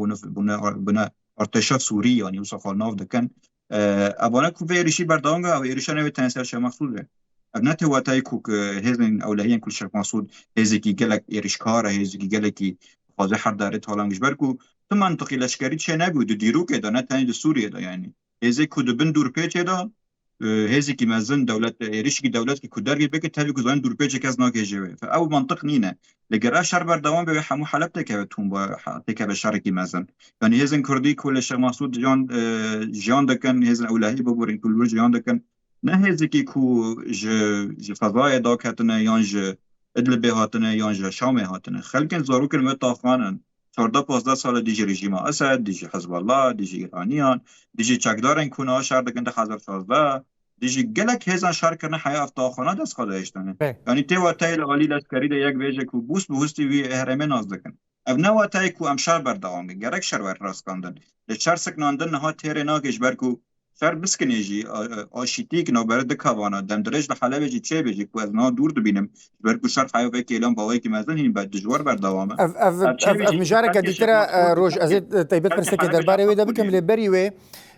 بنا ارتشا سوری یعنی وسخال ناف دکن ابانا کو ایریشی بردانگا او ایریشا نوی تنسر شیخ مسعود ابنات واتای کو هزن اولهین کل شیخ مسعود هزی کی گلک ایریشکار هزی کی گلکی خواجه هر داره تالانگش برکو تو منطقی لشکری چه نبود دیرو که دا نه تنید سوریه دا یعنی هزی کو بن دور پیچه دا هزی کی مزن دولت ایریش کی دولت کی کودرگی بگه تابی کو زان دور پیچه کس ناکه جوه فاو منطق نینه لگرا شر بردوام به همو حلب تکبتون با تکب شرکی مزن یعنی هزن کردی کل شیخ مسعود جان دکن هزن اولهی ببورین کل جان دکن نه هزی کی کو ج فضای دا کتنه یان ج ادلب هاتنه یان ج شام هاتنه خلکن زاروک المتافانن 14-15 سال دیجی رژیم اسد دیجی حزب الله دیجی ایرانیان دیجی چکدارن کنه شهر دکن 2016 دیجی گلک هزن شهر کنه حیا افتاخانه دست خواده اشتنه یعنی تی و تایل عالی لشکری ده یک ویژه کو بوس به هستی وی اهرمه ناز دکن او نه و تای کو امشار بردوامه گرک شهر ور راست کندن لچر سکناندن نها تیر ناگش برکو شهر بسکنیجی آشیتیک نوبرد دکوانا دمدرج لحلب جی چه بیجی کو از نا دور دبینم برکو شهر حیا به کلام باوی که مزن هین بعد دجوار بردوامه اف مجارك ديترا روج ازيد طيبت برسك درباري ودا بكم لبري و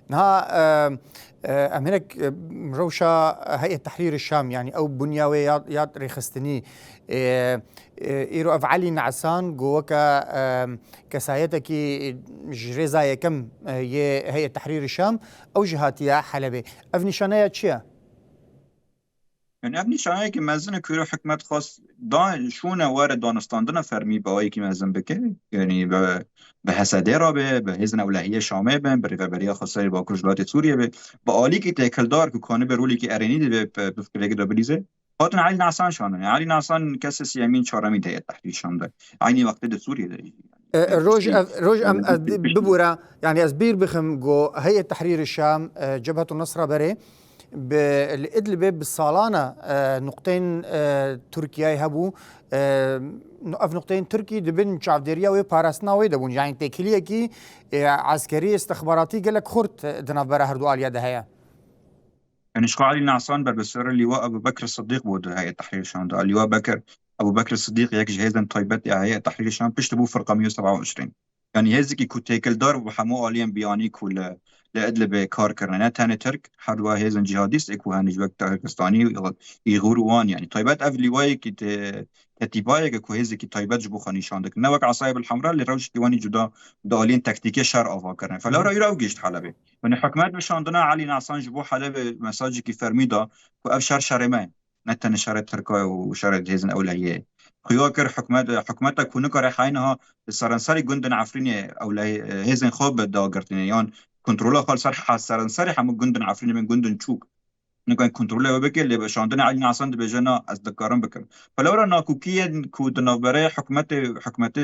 نها ام هناك روشا هيئه تحرير الشام يعني او بنياوي ياد ريخستني ايرو افعالي نعسان جوكا كسايتكي جريزا يكم هيئه تحرير الشام او جهاتيا حلبي افنشانيا تشيا يعني ابني شايك مازن كيرو حكمة خاص دا شونه وارد دانستاندنا فرمي باوي كي مازن بكي يعني بحسادي رابه بهزن اولهيه شامه بن بريفربريا خاصه با كرجلات سوريا به با عالی کی تکل دار کو کانه برولی کی ارینی به بفکرګ دبلیزه خاطر علي نعسان شانه يعني علي نعسان كسس يمين شارمي ده التحرير شام ده عيني وقت ده سوريا ده روج ام ببورا يعني ازبير بخم جو هيئه تحرير الشام جبهه النصره بري بالإدلب بالصالانة نقطين تركيا هبو اف نقطين تركي دبن شعبديريا وباراسنا ويدبون يعني تكليه كي عسكري استخباراتي قالك خرت دنا برا هردو اليا دهيا يعني شقا علي نعسان بالبسر اللواء ابو بكر الصديق بود هيئه تحرير الشام ده اللواء ابو بكر الصديق يك جهازا طيبت هيئه تحرير الشام بيشتبو فرقه 127 يعني هزكي كو تيكل دار وحمو عليهم بيانيك ولا لأدلب كار كرنا تاني ترك حدوا هيزن جهاديست اكو هاني جوك تركستاني يغوروان يعني طيبات افلي واي كي تتيبايك اكو هزكي طيبات جبو خانيشاندك نوك عصايب الحمراء اللي روش كيواني جدا دالين تكتيكيه شر افا كرنا فلا راي راو جيشت حلبه من حكمات بشاندنا علي نعسان جبو حلبه مساجي كي فرميدا كو افشار شرمان نتن شر تركا وشر هيزن اولهيه خيوكر حكمتك كونكر حينها السرنسري جندن عفريني او هيزن خوب داغرتنيان كنترول خال صرح سرنسري هم جندن عفريني من جندن تشوك نكون كنترول وبكر اللي بشاندنا علي نعسان بجنا اصدقارن بكر فلو را ناكوكيه كود نوبره حكمت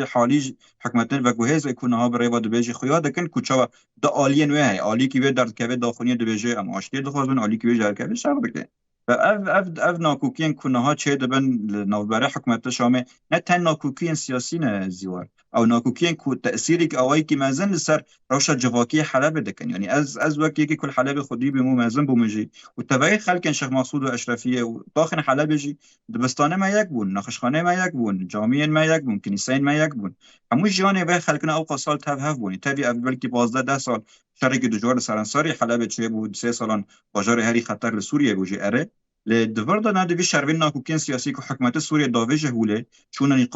حالي حكمت وجهز يكون ها بري ود بيجي خيا دكن كوچا د الين وهي علي كي درد كبه داخليه د بيجي ام اشتي دخوزن علي كي بيجي كبه شر بكر اف ناکوکین کنها چه دبن نوبره حکومت شامه نه تن ناکوکین سیاسی نه زیوار او ناکوکین کو تأثیری که اوایی که مازن لسر روش جواکی حلب دکن يعني از وقتی که کل حلب خودی به مو مازن بومجی و تبعی خلق شیخ مسعود و اشرفیه و داخل حلب جی دبستانه ما یک بون نخشخانه ما یک بون جامعه ما یک بون کنیسه ما یک بون هموش جانه به خلقنا او قصال تبهف بونی تبی اول که 12 سال شرک دجوار سرانساری حلب چه بود 3 سالان باجار هری خطر لسوریه بوجی اره لدفردا نادي في شربين ناكوكين سياسي كحكمات سوريا دافيجه هوله شون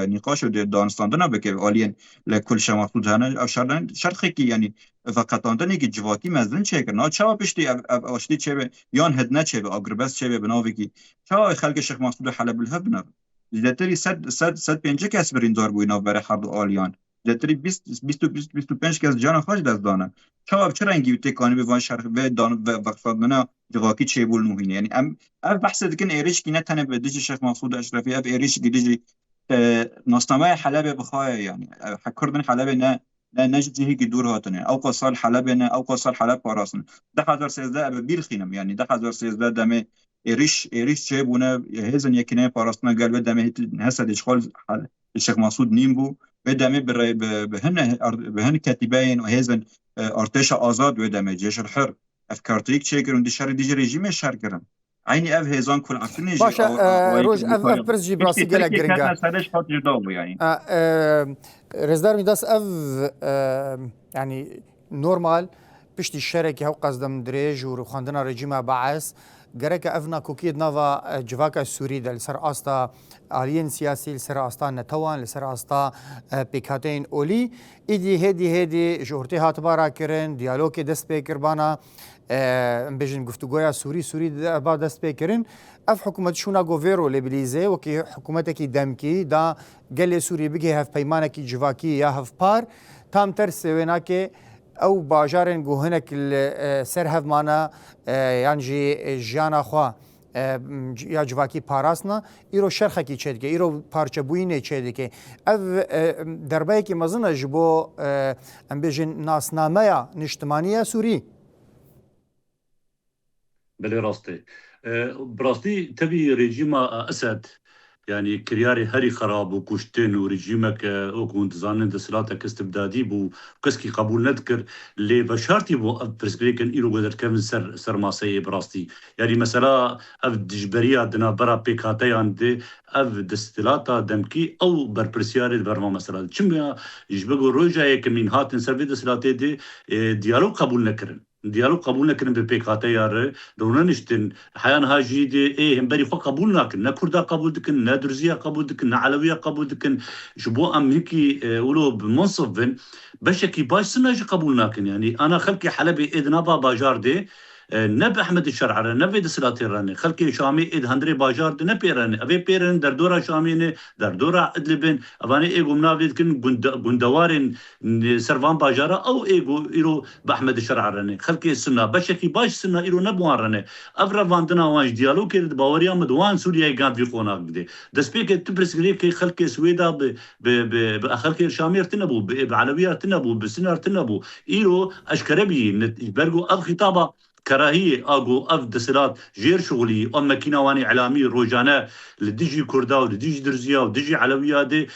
نقاش دانستاندنا بك عاليا لكل شماطود هنا او شرط خيكي يعني فقط اندني که جواکی مزن چه کرد نه چا پشتی اشتی چه یان هدنه چه اگربس چه بناوی کی چا خلق شیخ مسعود حلب الهبنا لتری صد پنج کس برین دار بوینا بر حرب آلیان لتری 25 کس جان خاج دست دانه چا چه رنگی تکانی به وان شرق و دان و وقفادنا جواکی چه بول نوهینه یعنی ام بحث دکن ایریش کی نه تنه به دیج شیخ مسعود اشرفی اف ایریش دیج ناسنامه حلب بخواه يعني حكردن حلب نه نجد هيك دور هاتنه او قصال حلب نه او قصال حلب پاراسن 2013 بیل خینم يعني 2013 دمه ایریش چه بونه هزن یکنه پاراسنا قال بدمه هسه اشغال الشيخ مسعود نيمبو بدمه بهن كاتبين وهزن ارتش آزاد بدمه جيش الحر افكارتيك تشيكر شر ديج ريجيم شر كرم عيني اف هيزان كل عفني باشا روج اف برز جي براسي قالك جرينجا سادش حط جداو يعني رزدار ميداس اف يعني نورمال بشتي الشركه هو قصدم دريج وخاندنا ريجيما بعث جرك افنا كوكيد نافا جواكا السوري دل سر استا الين سياسي لسر استا نتوان لسر استا بيكاتين اولي ايدي هدي جورتي هاتبارا كرن ديالوج دست بيكربانا بجن گفتگویا سوری با دست بکرین اف حکومت شونا گوورو لبلیزه و که حکومت کی دمکی دا گل سوری بگه هف پیمانه کی جواکی یا هف پار تام تر سوینا که او باجارن گوهنک سر هف مانا یعنی جانا خوا یا جواکی پاراسنا ایرو شرخه کی چه دیگه ایرو پارچه بوینه چه دیگه اف دربای کی مزنه جبو ام بجن ناسنامه نشتمانیه سوری بلي راستي براستي تبي ريجيم أسد يعني كرياري هري خراب وكشتين وريجيمك وكنت زانن دسلاتك استبدادي بو كسكي قبول نذكر اللي بشارتي بو برسبريكن إيرو قدر كم سر ماسي براستي يعني مثلا أف دجبريا دنا برا بيكاتي عندي أف دستلاتا دمكي أو بربرسياري برما مثلا كم يجبقوا روجا يكمين هاتن سر في دسلاتي دي ديالوج قبول نكرن ديالوگ قبول نکردن به پیکاتیار رونا نشتن حیان هاجی دی هم بری خو قبول نکن نه کردا قبول دکن نه درزیا قبول دکن نه علویه قبول دکن شبو امریکی ولو بمنصفن بشكي باش سنة قبول ناكن يعني أنا خلقي حلبي إذ نبا باجار دي نب أحمد الشرعرة نب إذ سلاتي راني خلقي شامي إذ هندري باجار دي نبي راني أبي بيرن در دورا شاميني در دورا إدلبن أباني إيقو منافيد كن قندوارين سرفان باجارة أو إيقو إيرو بأحمد الشرعرة راني خلقي السنة بشكي باش سنة إيرو نبوان راني أفرا فاندنا وانش ديالو كيرد باوريا مدوان سوريا يقام في قوناك بدي دسبيك تبرس قريب كي خلقي سويدا بخلقي شامير تنبو بعلوية تنبو بسنار تنبو إيرو أشكربي برقو أف خطابة كراهية أجو أف دسلات غير شغلي أم ماكينة واني إعلامي روجانا لديجي كردا ولديجي درزيا وديجي علوية دي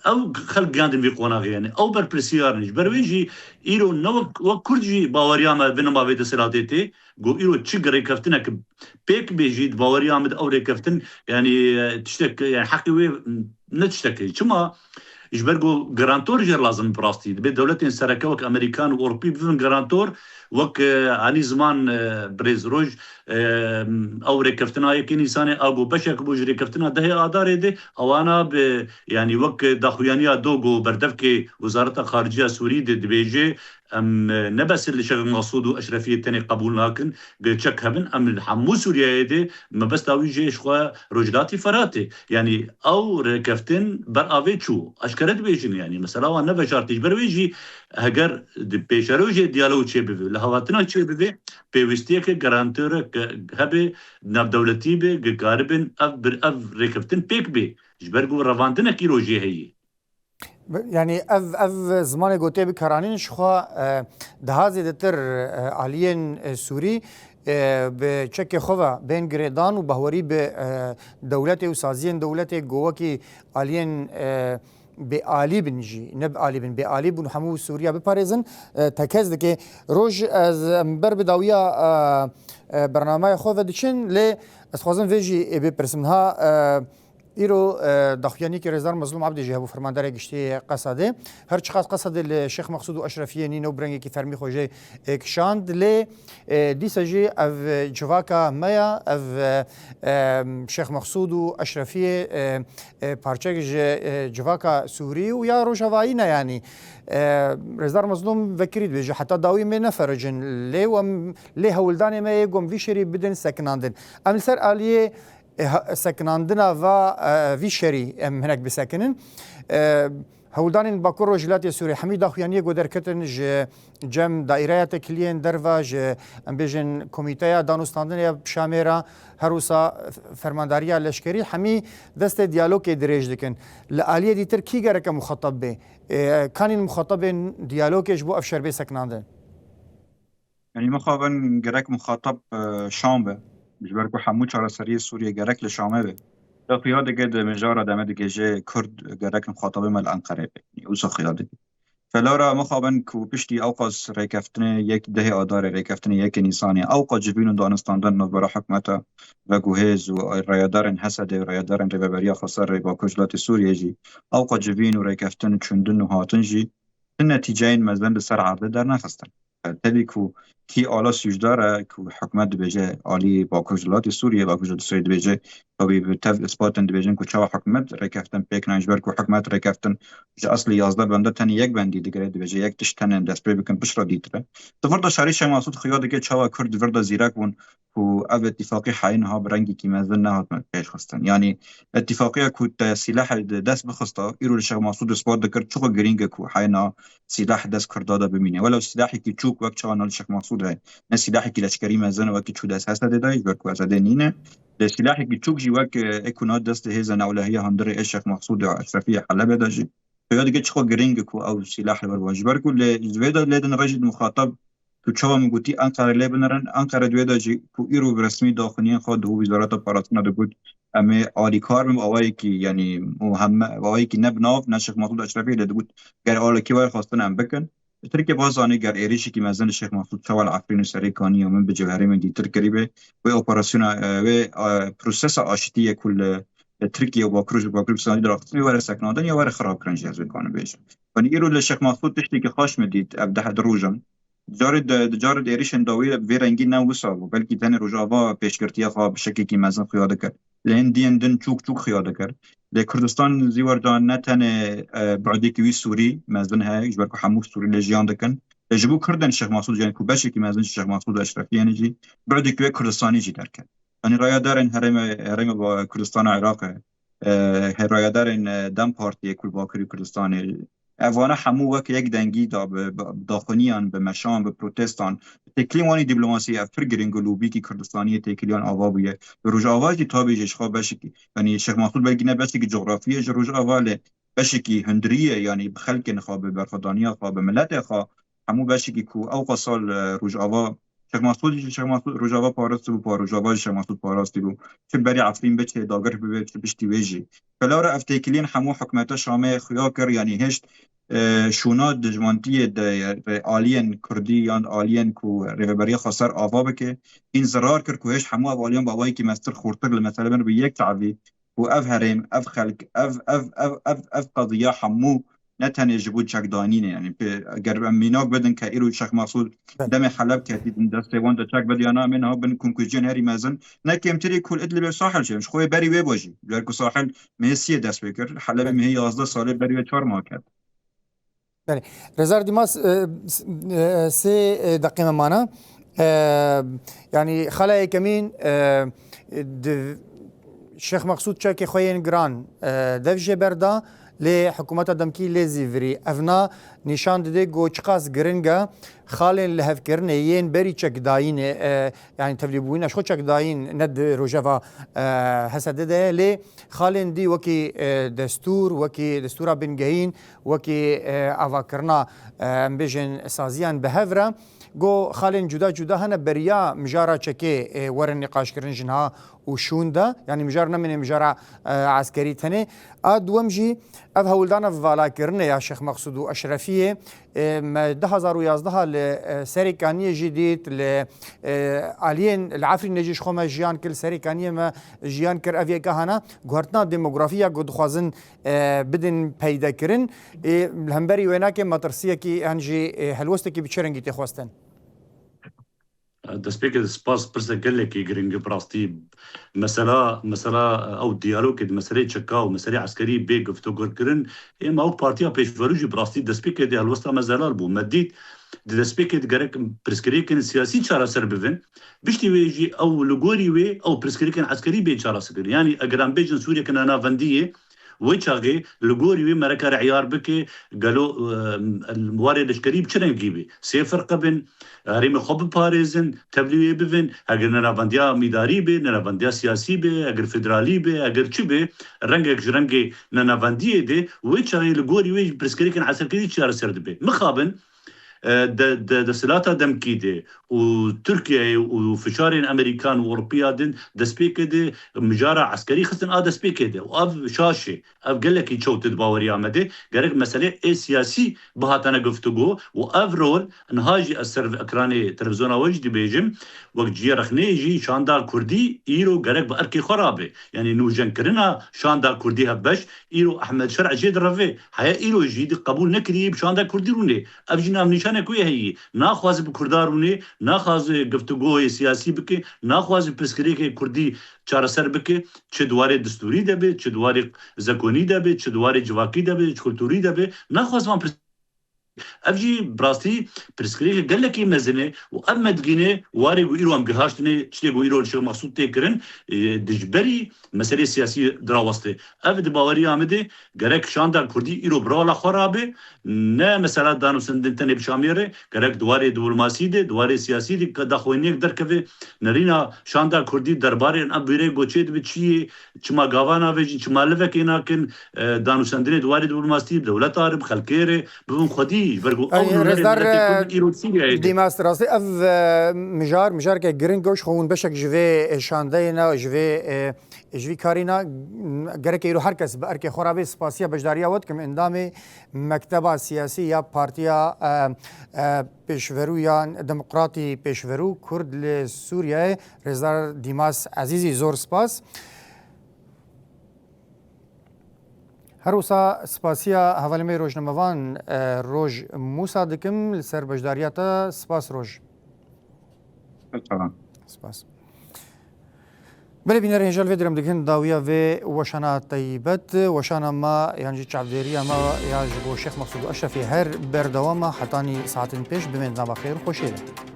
أو خلق جاندن في قناغ يعني أو بربرسيار نج برويجي إيرو نو وكرجي باورياما بينما في دسلاتي جو إيرو تشجري كفتنك بيك بيجيد باوريامد أو ريكفتن يعني تشتك يعني حقي نتشتكي شما يجبرقو جرانتور جير لازم براستي بدولتين سركوك أمريكان وأوروبي بفن جرانتور وك عني زمان بريز روج أو ركفتنا يكين إنساني أو بشك بوج ركفتنا ده آدار ده أو أنا يعني وك داخويانيا دوغو بردفك وزارة خارجية سوري دي بيجي أم نبس اللي شغل مقصود وأشرفية التاني قبول لكن قلتشك هبن أم الحمو سوريا دي ما بس تاوي جيش خوا رجلاتي فراتي يعني أو ركفتن برأوي شو أشكرت بيجين يعني مثلا وانا بشارتيش برويجي هجر بيشاروجي ديالو شيء بفي لهواتنا شيء بفي بيوستيك جرانتور هبه ناب دولتي به قاربن أف ركفتن بيك بي جبرقو رواندنا كيروجي هي يعني اف زمان گوته بکرانین شخوا دهازی دتر آلین سوری به چک خوا بین گریدان و بهوری به دولت و سازین دولت گوکی آلین به عالی بنجی نب عالی بن به عالی بن همو سوریا بپارزن تکز دکه روز از بر بداویا برنامه خو ودچن ل اسخوازن ویجی بپرسمها ایرو داخیانی که رزدار مظلوم عبد جهبو فرماندار گشتی قصده هر چقدر قصده الشيخ مقصود اشرفیه نینو برنگی کی فرمی خوجه کشاند ل دیسجی اف جواکا مایا اف شيخ مقصود اشرفیه پارچه جواکا سوری و یا روجواینا يعني رزدار مظلوم ذكريت بيجي حتى داوي من نفرجن لي وم لي هولدان ما يقوم في شري بدن سكناندن ام سر اليه سكناندنا و في شري ام هناك بسكنن هولدان باكور رجلات سوري حميد اخوانيه قدر كتن جم دائره كلين درواج ام بيجن كوميتيا دانوستاندن بشاميرا هروسا فرمانداريا لشكري حمي دست ديالوج دريج دكن الاليه دي تركي غير مخاطب به كان المخاطب ديالوج بو افشر به سكناندن يعني مخابن جرك مخاطب شامبه بجبركو حمود شارع سري سوريا جرك لشامه به لا قيادة قد مجارة دامد جي كرد جرك مخاطبة مال أنقرة يعني أوسا قيادة فلورا مخابن كو بشتي أوقاس ريكفتني يك ده آدار ريكفتني يك نيساني أوقا جبينو دانستاندن نظر حكمته وجوهز وريادارن حسد وريادارن ربابريا خسر باكوجلات سوريا جي أوقا جبينو ريكفتن چندن هاتنجي النتيجين مزن بسر عرض در نخستن تبي كو كي آلا سوجداره كو حكومت بيجي آلي باكوجلات سوريا باكوجلات سوريا بيجي طبي بتف إثباتن بيجن كو چاوا حكومت ريكفتن بيك ناجبر كو حكومت ريكفتن جا أصلي يازده بنده تاني يك بندي ديگره بيجي يك تشتنن دست بي بكن بشرا ديتره تفرد شاريش ماسود خياده كي چاوا كرد فرد زيرك ون كو أب اتفاقي حينها برنگي كي مازن نهات بيش خستن يعني اتفاقية كو سلاح دست بخستا إيرو لشغ ماسود إثبات دكر چوخ گرينگ كو حينها سلاح دست كردادا بمينه ولو سلاحي كي چوك وقت چاوا نال شغ ماسود هاي نسلاحي كي لشكري مازن وقت چو دست هسته داي بركو أزاده نينه لسلاحي كي چوك جي وقت اكونات دست هزن أولهية هندري الشيخ مقصود أشرفية حلبة داجي فياد جت شخو جرينج كو أو سلاح الواجبر كل زويدا لدن رجل مخاطب تو شوا مقولتي أنقرة لبنان أنقرة دويدا جي كو إيرو برسمي داخليا خد هو وزارة الباراتنا دقود أما عالي كارم أواي كي يعني مهم أواي كي نبناف نشيخ مقصود أشرفية دقود جر عالي كي خاصة أم بكن تركي بازاني جر إيريشي كي مازن الشيخ مقصود شوا العفرين السري كاني ومن بجوهري من دي تركريبه وأوبراسيون وبروسيس عاشتية كل تركيا وباكروج سنادي درافتني ورا سكنادن يا ورا خراب كرنج از كانوا بيش فني يرو للشيخ مقصود تشتي كي خاش مديت ابدا حد روجن جارد ایریشن داوی وی رنگی نوسا و بلکی تن روجاوا پیشگرتیا خواه بشکی کی مزن خیاده کرد لین دین دن چوک خیاده کرد لکردستان زیور جان نتن بعدی کی سوری مزن های جبر کو حمو سوری لجیان دکن لجبو کردن شیخ مسعود یعنی کو بشکی مزن شیخ مسعود اشرفی یعنی جی بعدی کی کردستانی جی درکن یعنی رای دارن هرم با کردستان عراق رای دارن دم پارتی کل باکری کردستان اوانه همو وک یک دنگی داخنیان به مشان به پروتستان تکلیمانی دیپلماسی افر گرینگلوبی کی کردستانی تکلیان آوا بیه روج آواجی تابی جشخا بشکی یعنی شیخ مسعود بلگینه بشکی جغرافیه روج آواله بشکی هندریه یعنی بخلق نخواب برخدانیا خواب ملت خوا همو بشکی کو او قصال روج آوا شیخ مسعود روج آوا پاراست بو روج آوا شیخ مسعود پاراستی بو چه بری عفرین بچه داگر به چه بشتی ویجی فلاره افتکلین همو حکومت شامه خیاکر یعنی هشت شونا دجمانتی آلین کردی یا آلین کو ریبری خسر آوا بکه این زرار کرد که هش همو آلیان بابایی که مستر خورتر مثلا بر به یک تعبی و اف هرم اف خلق اف قضیه همو نتنه جبود چکدانینه یعنی اگر میناک بدن که ایرو شیخ مسعود دم حلب کردید دسته وان چک بدیانا منها بن کنکوژن هری مازن نکمتری کل ادلب ساحل شمش خوی بری وی باجی لرکو ساحل مسی دست بکر حلب مه 11 ساله بری 4 ماه کرد. بله رزار دیماس 3 دقیقه مانا یعنی خلای کمین شیخ مقصود چک خوین گران دفج بردا لحكومات دمكي لزيفري افنا نشان دي جو چقاس گرنگا خالن لهف کرن ين بري چك داين يعني تبليبوين اشخو چك داين ند روجافا حسد ده لي خالن دي وكي دستور وكي دستورا بنگهين وكي اوا کرنا امبيجن سازيان بهفرا جو خالن جدا جدا هنا بريا مجارا چكي ورن نقاش کرن جنها وشوندا يعني مجارنا من مجارا عسكري تنه ادومجي اف هولدانا فالا كرنه يا شيخ مقصود اشرفيه 2011 لسريكانيه جديد ل الين العفري نجيش خما جيان كل سريكانيه ما جيان كر افيا كهنا غورتنا ديموغرافيا قد خوازن بدن پیدا کرن الهمبري ويناك مترسيه كي هنجي هلوستكي بچرنگي تخواستن دەستپێکە سپاس پرسە گەلێکی گرنگە بڕاستی مەسەلا ئەو دیالۆکێت مەسەرەی چەکا و مەسەرەی عسکەری بێ گفتوگۆکردن ئێمە ئەو پارتیا پێشڤەروژی بڕاستی دەستپێکێ هەڵوەستا مەزەلال بوو مەدیت دەستپێکێت گەرەک پرسکرێکن سیاسی چارەسەر ببن بشتی وێژی ئەو لە گۆری وێ ئەو پرسکرێکن عسکەری بێ چارەسەکرد ینی ئەگەران بێژن سووریەکەن ناڤەندیە وی چاگه لگوری وی مرکه عیار بکه گلو وارد لشکری بچرنگی بی سه فرق بین هریم خوب پارێزن تبلیغ ببین اگر نراوندیا میداری بی نراوندیا سیاسی بی اگر فدرالی بی اگر چی بی رنگک رنگ نراوندیه ده وی چاگه لگوری وی پرسکری کن عسکری چیار سرد بی مخابن د سلاطه دمکی ده و ترکیه و فشارین امریکان و اوروپیا دن دسپیک ده مجارا عسکری خستن دسپیک ده و اف شاشه اف گلکی چوت باوری آمده گرک مسئله ای سیاسی بهاتنه گفتگو و اف رول انهاجی اثر اکرانی تلویزیون وجدی بیجم وقت جی رخنه جی شاندار کردی ایرو گرک با ارکی خرابه یعنی نوجن کرنا شاندار کردی هبش ایرو احمد شرع جید روه حیا ایرو جید قبول نکری شاندار کردی رونه اف جنام نشانه کوی هی ناخواز بکردارونه ناخواز گفتگوی سیاسی بکه ناخواز پرسکری که کردی چارەسەر بکه چه دواره دستوری دبه چه دواره زکونی دبه چه دواره جواکی دبه چه کلتوری دبه ناخواز من افجی براستی پرسکری گلکی مزنه و امدگینه واری گو ایرو هم گهاشتنه چلی گو ایرو شیخ مقصود تکرن دجبری مسئله سیاسی دراوسته اف دباوری آمده گرک شاندار کردی ایرو برالا خرابه نه مثلا دانو سندن تنه بشامیره گرک دواره دیپلماسی ده دواره سیاسی ده که دخوینیک درکوه نرینا شاندار کردی درباره اب بیره گوچید به چیه چما گاوانا وجی چما لوک اینا کن دانو سندن دواره دیپلماسی دولت عرب خلکیره ببین خودی رزدار دیماس راستی اف مجار که گرنگوش خون بشک جوی شاندینا جوی کارینا گرک ایرو هر کس به ارک خرابی سپاسیا بجداریا ود کم اندام مکتب سیاسی یا پارتیا پیشورو یا دموکراتی پیشورو کرد لسوریه رزدار دیماس عزیزی زور سپاس هروسا سپاسیا حوالی روزنامه‌وان روز موسا دکم لسر بجداریاتا سپاس روز سپاس بله بینر اینجال ویدرم دکن داویا و وشانا طیبت وشانا ما یعنی چعبدیری ما یا جبو شیخ مقصود اشرفی هر بردوام حتانی ساعتین پیش بمن بخیر خوشیده